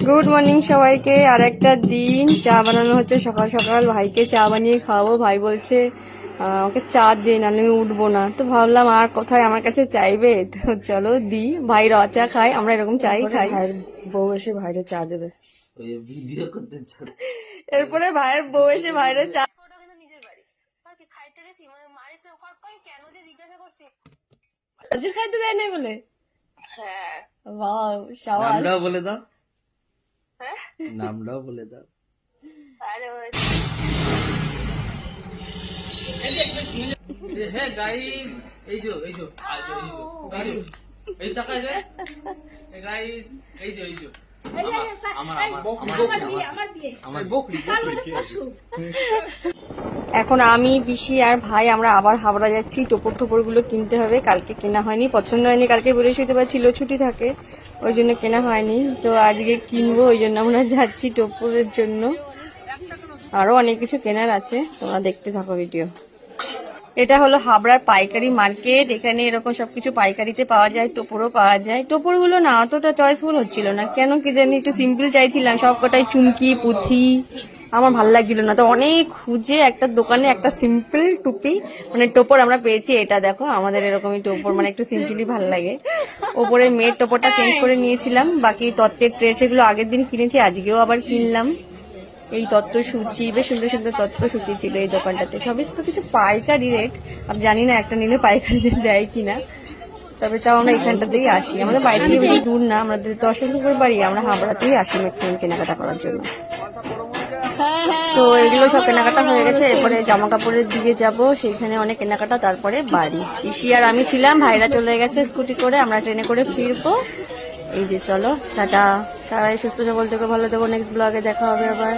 Good morning সবাইকে। আর একটা দিন চা বানানো হচ্ছে সকাল সকাল। ভাইকে চা বানিয়ে খাওয়াবো। ভাই বলছে আমাকে চা দিন, আমি উঠবো না। তো ভাবলাম আর কোথায় আমার কাছে চাইবে, তো চলো দি। ভাই র চা খায়, আমরা এরকম চাই খাই। ভাইয়ের বউ এসে ভাইরে চা দেবে। এরপরে ভাইয়ের বউ এসে ভাইরে চা। আজকে খাইতে দেয় নাই বলে? হ্যাঁ। ওয়াও, শাবাশ। নামটাও বলে দাও। নামটাও বলে দাও। হ্যাঁ গাইস, এই যে এই টাকায় যে গাইস, এই যে এখন আমি, পিসি আর ভাই আমরা আবার হাবড়া যাচ্ছি। টোপর টোপর গুলো কিনতে হবে, কালকে কেনা হয়নি, পছন্দ হয়নি। কালকে বৃহস্পতিবার ছিল, ছুটি থাকে, ওই জন্য কেনা হয়নি। তো আজকে কিনবো, ওই জন্য আমরা যাচ্ছি টোপরের জন্য। আরো অনেক কিছু কেনার আছে, তোমরা দেখতে থাকো ভিডিও। এটা হলো হাবড়ার পাইকারি মার্কেট। এখানে এরকম সবকিছু পাইকারিতে পাওয়া যায়, টোপরও পাওয়া যায়। টোপরগুলো না অতটা চয়েসফুল হচ্ছিল না, কেন কি জানি, একটু সিম্পল চাইছিলাম। সবকটাই চুমকি পুঁথি, আমার ভালো লাগছিল না। তো অনেক খুঁজে একটা দোকানে একটা সিম্পল টুপি মানে টোপর আমরা পেয়েছি। এটা দেখো, আমাদের এরকমই টোপর, মানে একটু সিম্পলি ভালো লাগে। ওপরে মেয়ের টোপরটা চেঞ্জ করে নিয়েছিলাম। বাকি তত্ত্বের ট্রে সেগুলো আগের দিন কিনেছি, আজকেও আবার কিনলাম। এই তত্ত্বসূচি, বেশ সুন্দর সুন্দর তত্ত্বসূচি ছিল এই দোকানটাতে। সমস্ত কিছু পাইকারি রেট। আমি জানি না একটা নিলে পাইকারি রেট দেয় কিনা, তবে তাও আমরা এখানটাতেই আসি। আমাদের বাড়ি থেকে বেশি দূর না, আমাদের দর্শনপুর বাড়ি, আমরা হাবড়াতেই আসি ম্যাক্সিমাম কেনাকাটা করার জন্য। তো এগুলো সব কেনাকাটা হয়ে গেছে, এরপরে জামা কাপড়ের দিকে যাব, সেইখানে অনেক কেনাকাটা, তারপরে বাড়ি। পিসি আর আমি ছিলাম, ভাইরা চলে গেছে স্কুটি করে, আমরা ট্রেনে করে ফিরবো। এই যে চলো, টাটা। সবাই সুস্থ সবল থেকে ভালো দেবো। নেক্সট ব্লগে দেখা হবে আবার।